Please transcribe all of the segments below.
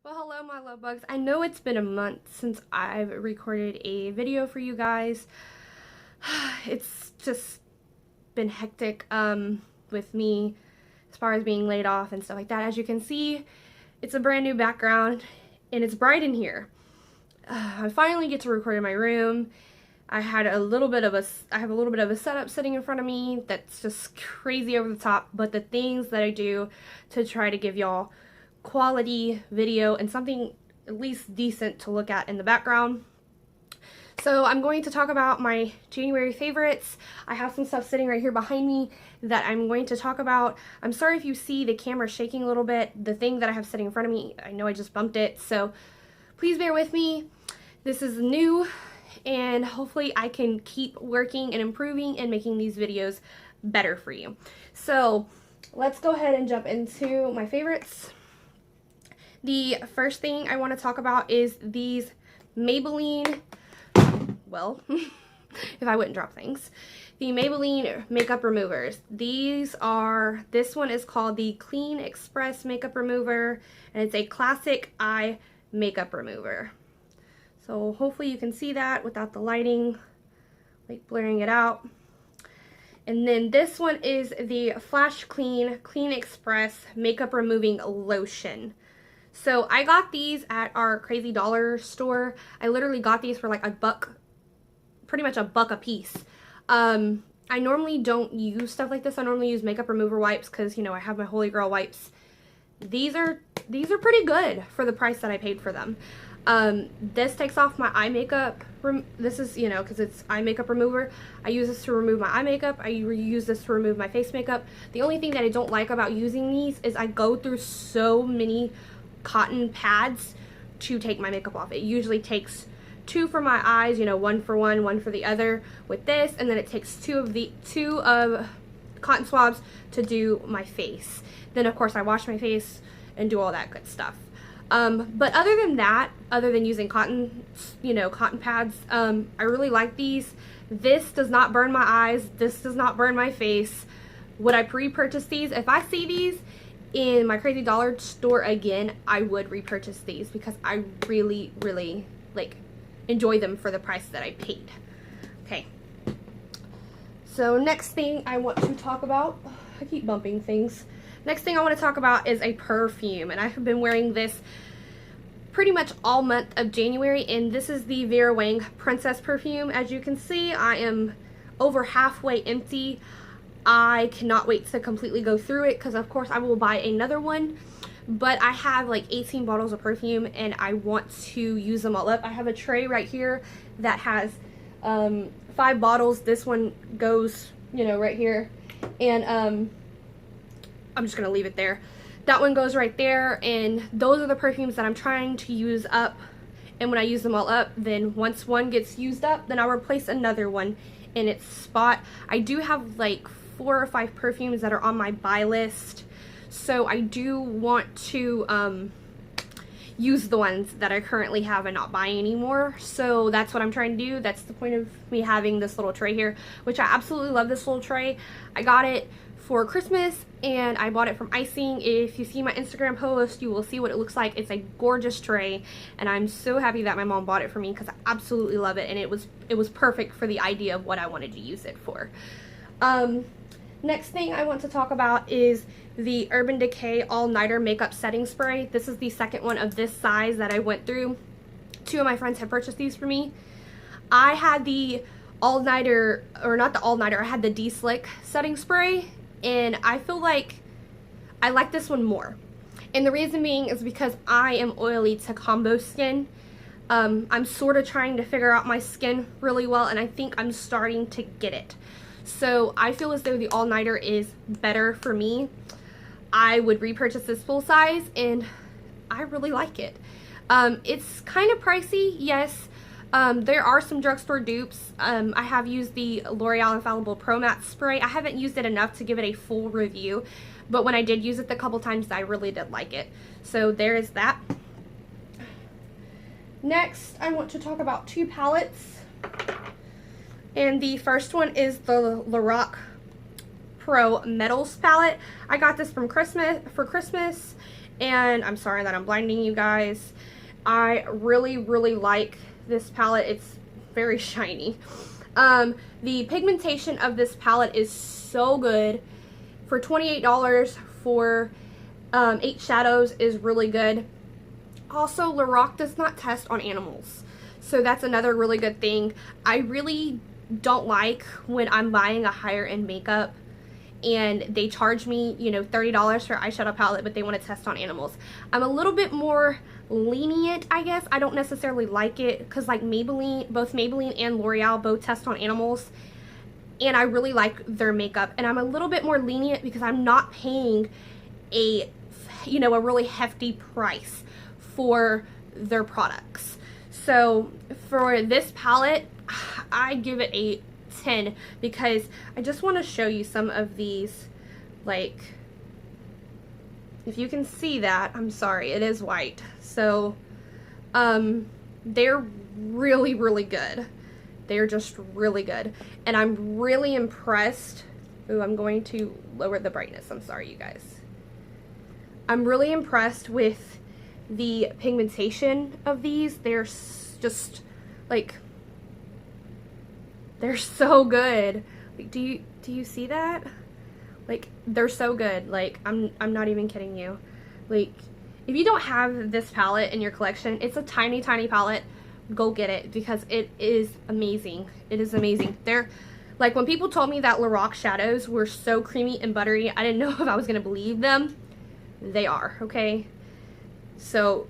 Well, hello my love bugs. I know it's been a month since I've recorded a video for you guys. It's just been hectic with me as far as being laid off and stuff like that. As you can see, it's a brand new background and it's bright in here. I finally get to record in my room. I have a little bit of a setup sitting in front of me that's just crazy over the top, but the things that I do to try to give y'all quality video and something at least decent to look at in the background. So I'm going to talk about my January favorites. I have some stuff sitting right here behind me that I'm going to talk about. I'm sorry if you see the camera shaking a little bit. The thing that I have sitting in front of me, I know I just bumped it, so please bear with me. This is new and hopefully I can keep working and improving and making these videos better for you. So let's go ahead and jump into my favorites. The first thing I want to talk about is these Maybelline, well, if I wouldn't drop things, the Maybelline makeup removers. This one is called the Clean Express Makeup Remover, and it's a classic eye makeup remover. So hopefully you can see that without the lighting, like blurring it out. And then this one is the Flash Clean Express Makeup Removing Lotion. So I got these at our Crazy Dollar store. I literally got these for like $1, pretty much $1 a piece. I normally don't use stuff like this. I normally use makeup remover wipes because, you know, I have my Holy Grail wipes. These are pretty good for the price that I paid for them. This takes off my eye makeup. This is, you know, because it's eye makeup remover. I use this to remove my eye makeup. I use this to remove my face makeup. The only thing that I don't like about using these is I go through so many cotton pads to take my makeup off. It usually takes 2 for my eyes, you know, 1 for one for the other with this, and then it takes two of cotton swabs to do my face. Then of course I wash my face and do all that good stuff. But other than that, other than using cotton, you know, cotton pads, I really like these. This does not burn my eyes. This does not burn my face. Would I repurchase these? If I see these in my Crazy Dollar store again, I would repurchase these because I really, really like enjoy them for the price that I paid. Okay. So next thing I want to talk about, I keep bumping things. Next thing I want to talk about is a perfume, and I have been wearing this pretty much all month of January, and this is the Vera Wang Princess perfume. As you can see, I am over halfway empty. I cannot wait to completely go through it because of course I will buy another one, but I have like 18 bottles of perfume and I want to use them all up. I have a tray right here that has 5 bottles. This one goes, you know, right here, and I'm just gonna leave it there. That one goes right there, and those are the perfumes that I'm trying to use up. And when I use them all up, then once one gets used up, then I'll replace another one in its spot. I do have like 4 or 5 perfumes that are on my buy list, so I do want to use the ones that I currently have and not buy anymore. So that's what I'm trying to do. That's the point of me having this little tray here, which I absolutely love. This little tray, I got it for Christmas and I bought it from Icing. If you see my Instagram post, you will see what it looks like. It's a gorgeous tray, and I'm so happy that my mom bought it for me because I absolutely love it, and it was perfect for the idea of what I wanted to use it for. Next thing I want to talk about is the Urban Decay All Nighter Makeup Setting Spray. This is the second one of this size that I went through. 2 of my friends have purchased these for me. I had the All Nighter, or not the All Nighter, I had the D-Slick setting spray, and I feel like I like this one more. And the reason being is because I am oily to combo skin. I'm sort of trying to figure out my skin really well, and I think I'm starting to get it. So I feel as though the All Nighter is better for me. I would repurchase this full size, and I really like it. It's kind of pricey, yes. There are some drugstore dupes. I have used the L'Oreal Infallible Pro Matte Spray. I haven't used it enough to give it a full review, but when I did use it the couple times, I really did like it. So there is that. Next, I want to talk about 2 palettes. And the first one is the Lorac Pro Metals palette. I got this for Christmas, And I'm sorry that I'm blinding you guys. I really, really like this palette. It's very shiny. The pigmentation of this palette is so good. For $28 for 8 shadows is really good. Also, Lorac does not test on animals, so that's another really good thing. I really don't like when I'm buying a higher end makeup and they charge me, you know, $30 for eyeshadow palette, but they want to test on animals. I'm a little bit more lenient, I guess. I don't necessarily like it because, like, Maybelline, both Maybelline and L'Oreal both test on animals, and I really like their makeup. And I'm a little bit more lenient because I'm not paying a, you know, a really hefty price for their products. So for this palette, I give it a 10 because I just want to show you some of these. Like, if you can see that, I'm sorry, it is white. So they're really, really good. They're just really good, and I'm really impressed. Ooh, I'm going to lower the brightness. I'm sorry, you guys. I'm really impressed with the pigmentation of these. They're just like, they're so good. Like, do you see that? Like, they're so good. Like, I'm not even kidding you. Like, if you don't have this palette in your collection, it's a tiny, tiny palette. Go get it because it is amazing. It is amazing. They're like, when people told me that Lorac shadows were so creamy and buttery, I didn't know if I was gonna believe them. They are, okay? So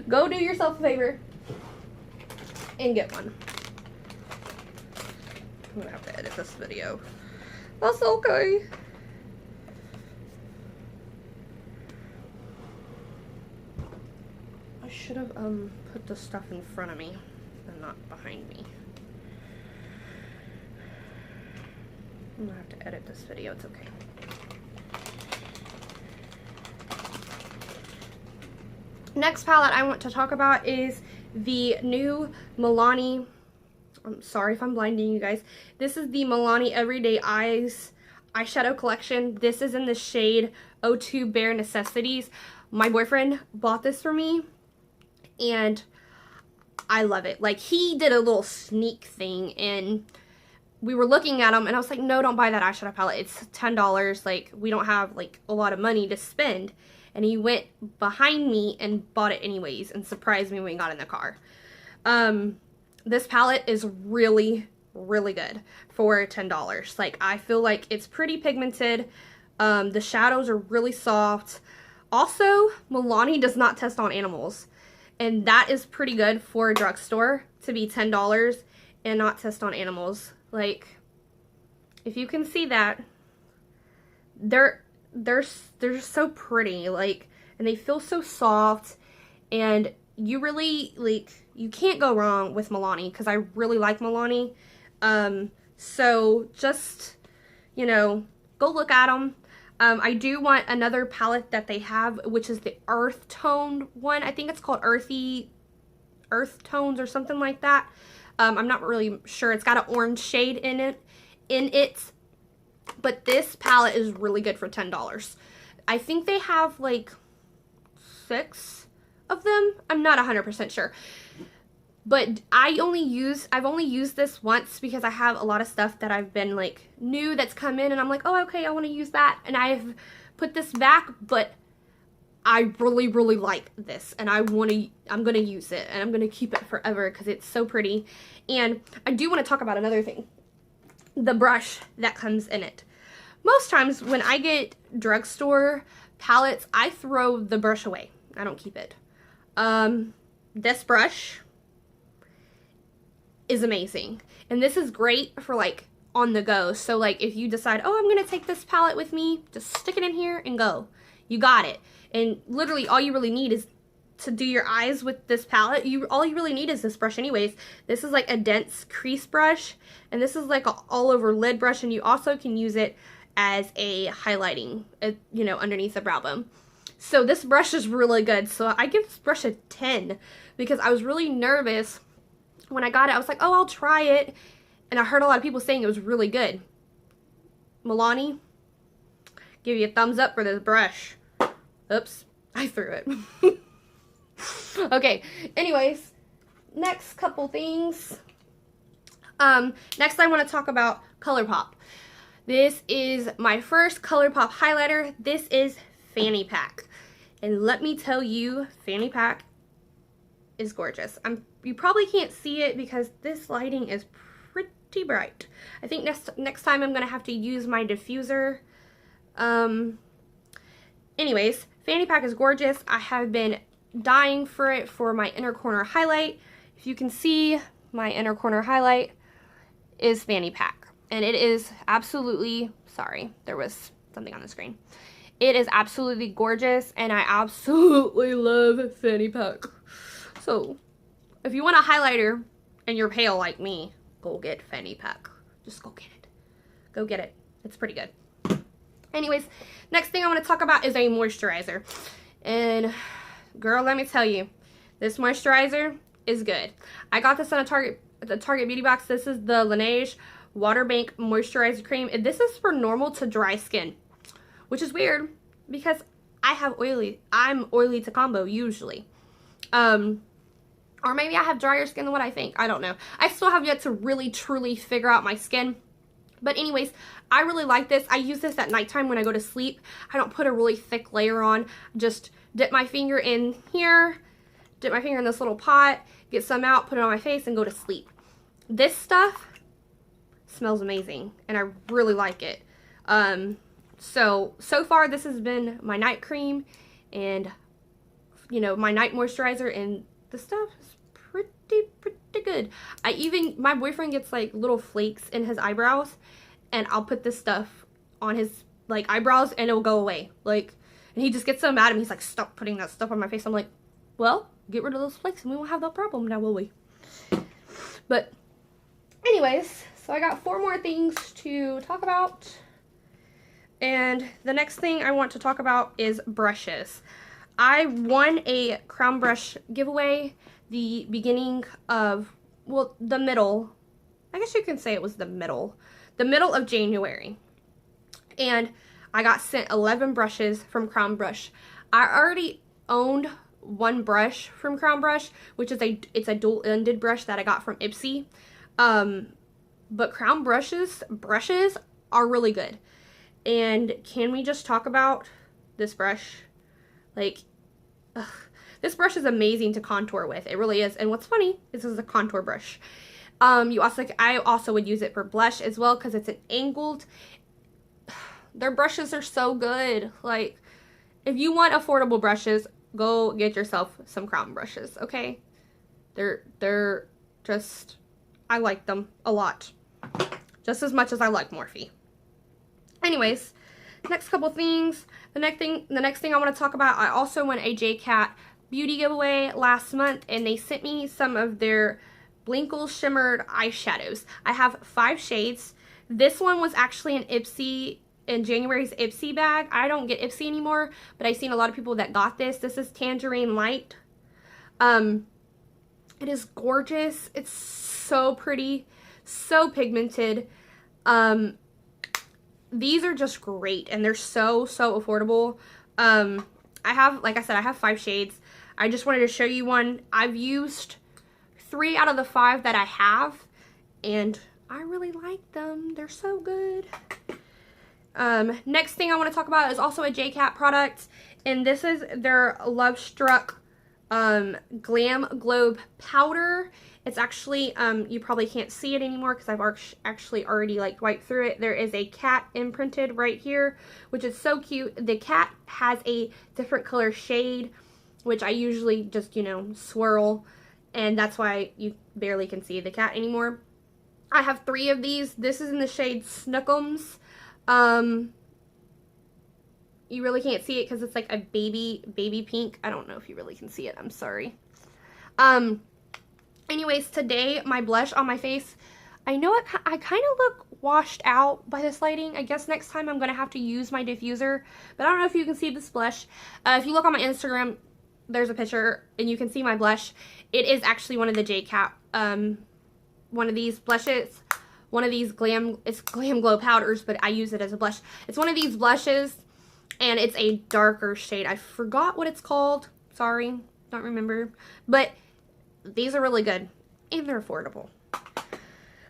go do yourself a favor and get one. I'm gonna have to edit this video. That's okay. I should have put the stuff in front of me and not behind me. I'm gonna have to edit this video. It's okay. Next palette I want to talk about is the new Milani. I'm sorry if I'm blinding you guys. This is the Milani Everyday Eyes eyeshadow collection. This is in the shade 02 Bare Necessities. My boyfriend bought this for me, and I love it. Like, he did a little sneak thing, and we were looking at them, and I was like, no, don't buy that eyeshadow palette. It's $10. Like, we don't have, like, a lot of money to spend. And he went behind me and bought it anyways and surprised me when we got in the car. This palette is really, really good for $10. Like, I feel like it's pretty pigmented. The shadows are really soft. Also, Milani does not test on animals. And that is pretty good for a drugstore to be $10 and not test on animals. Like, if you can see that, they're just so pretty, like, and they feel so soft, and you really, like, you can't go wrong with Milani because I really like Milani. So just, you know, go look at them. I do want another palette that they have, which is the earth tone one. I think it's called Earth Tones or something like that. I'm not really sure. It's got an orange shade in it. But this palette is really good for $10. I think they have like 6 of them. I'm not 100% sure. But I've only used this once because I have a lot of stuff that I've been like new that's come in, and I'm like, oh, okay, I want to use that. And I've put this back, but I really, really like this, and I'm going to use it, and I'm going to keep it forever because it's so pretty. And I do want to talk about another thing. The brush that comes in it. Most times when I get drugstore palettes, I throw the brush away. I don't keep it. This brush is amazing. And this is great for like on the go. So like if you decide, oh, I'm going to take this palette with me, just stick it in here and go. You got it. And literally all you really need is to do your eyes with this palette. All you really need is this brush anyways. This is like a dense crease brush, and this is like an all over lid brush, and you also can use it as a highlighting, you know, underneath the brow bone. So this brush is really good. So I give this brush a 10 because I was really nervous when I got it. I was like, oh, I'll try it. And I heard a lot of people saying it was really good. Milani, give you a thumbs up for this brush. Oops, I threw it. Okay, anyways, next couple things. Next I want to talk about ColourPop. This is my first ColourPop highlighter. This is Fanny Pack. And let me tell you, Fanny Pack is gorgeous. You probably can't see it because this lighting is pretty bright. I think next time I'm going to have to use my diffuser. Anyways, Fanny Pack is gorgeous. I have been dying for it for my inner corner highlight. If you can see, my inner corner highlight is Fanny Pack. And it is absolutely, sorry, there was something on the screen. It is absolutely gorgeous, and I absolutely love Fanny Pack. So, if you want a highlighter and you're pale like me, go get Fanny Pack. Just go get it. Go get it. It's pretty good. Anyways, next thing I want to talk about is a moisturizer. And, girl, let me tell you, this moisturizer is good. I got this on the Target Beauty Box. This is the Laneige Water Bank Moisturizer Cream. And this is for normal to dry skin, which is weird because I'm oily to combo usually. Or maybe I have drier skin than what I think. I don't know. I still have yet to really truly figure out my skin. But anyways, I really like this. I use this at nighttime when I go to sleep. I don't put a really thick layer on. Just dip my finger in here, dip my finger in this little pot, get some out, put it on my face, and go to sleep. This stuff smells amazing, and I really like it. So far this has been my night cream and, you know, my night moisturizer, and the stuff is pretty good. My boyfriend gets like little flakes in his eyebrows, and I'll put this stuff on his like eyebrows and it'll go away. Like, and he just gets so mad at me. He's like, stop putting that stuff on my face. I'm like, well, get rid of those flakes and we won't have that problem now, will we? But anyways, so I got 4 more things to talk about. And the next thing I want to talk about is brushes. I won a crown brush giveaway the beginning of, well, the middle, I guess you can say it was the middle of January. And I got sent 11 brushes from Crown Brush. I already owned one brush from Crown Brush, which is it's a dual-ended brush that I got from Ipsy. But Crown brushes are really good. And can we just talk about this brush? Like, ugh, this brush is amazing to contour with. It really is. And what's funny is this is a contour brush. I also would use it for blush as well because it's an angled. Their brushes are so good. Like, if you want affordable brushes, go get yourself some Crown brushes, okay? They're just, I like them a lot. Just as much as I like Morphe. Anyways, next couple things. The next thing I want to talk about, I also won a JCat beauty giveaway last month, and they sent me some of their Blinkle shimmered eyeshadows. I have 5 shades. This one was actually in January's Ipsy bag. I don't get Ipsy anymore, but I've seen a lot of people that got this. This is Tangerine Light. It is gorgeous. It's so pretty, so pigmented. These are just great, and they're so affordable. Like I said, I have 5 shades. I just wanted to show you one. I've used 3 out of the 5 that I have, and I really like them. They're so good. Next thing I want to talk about is also a JCat product, and this is their Love Struck Glam Globe Powder. It's actually, you probably can't see it anymore because I've actually already like wiped through it. There is a cat imprinted right here, which is so cute. The cat has a different color shade, which I usually just, you know, swirl, and that's why you barely can see the cat anymore. I have 3 of these. This is in the shade Snookums. You really can't see it because it's like a baby pink. I don't know if you really can see it. I'm sorry. Anyways, today my blush on my face, I know I kind of look washed out by this lighting. I guess next time I'm going to have to use my diffuser, but I don't know if you can see this blush. If you look on my Instagram, there's a picture and you can see my blush. It is actually one of the JCat, one of these blushes, one of these it's Glam Glow powders, but I use it as a blush. It's one of these blushes and it's a darker shade. I forgot what it's called. Sorry, don't remember. But these are really good, and they're affordable.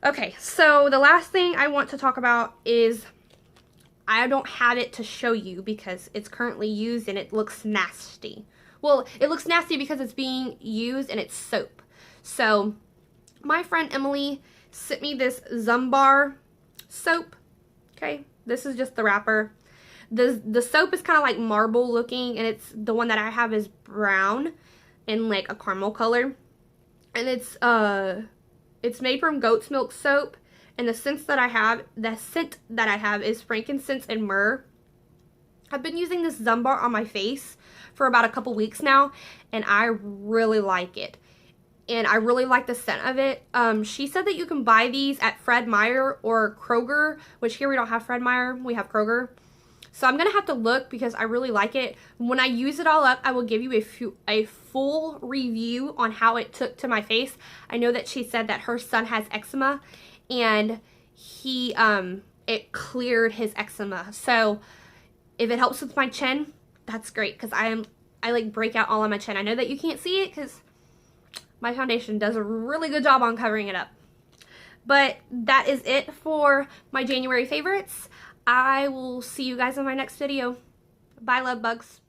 Okay, so the last thing I want to talk about is, I don't have it to show you because it's currently used and it looks nasty. Well, it looks nasty because it's being used and it's soap. So, my friend Emily sent me this Zumbar soap. Okay, this is just the wrapper. The soap is kind of like marble looking, and it's the one that I have is brown and like a caramel color. And it's made from goat's milk soap, and the scent that I have is Frankincense and Myrrh. I've been using this Zumbar on my face for about a couple weeks now, and I really like it. And I really like the scent of it. She said that you can buy these at Fred Meyer or Kroger, which here we don't have Fred Meyer, we have Kroger. So I'm going to have to look because I really like it. When I use it all up, I will give you a full review on how it took to my face. I know that she said that her son has eczema, and it cleared his eczema. So if it helps with my chin, that's great, because I like break out all on my chin. I know that you can't see it because my foundation does a really good job on covering it up. But that is it for my January favorites. I will see you guys in my next video. Bye, love bugs.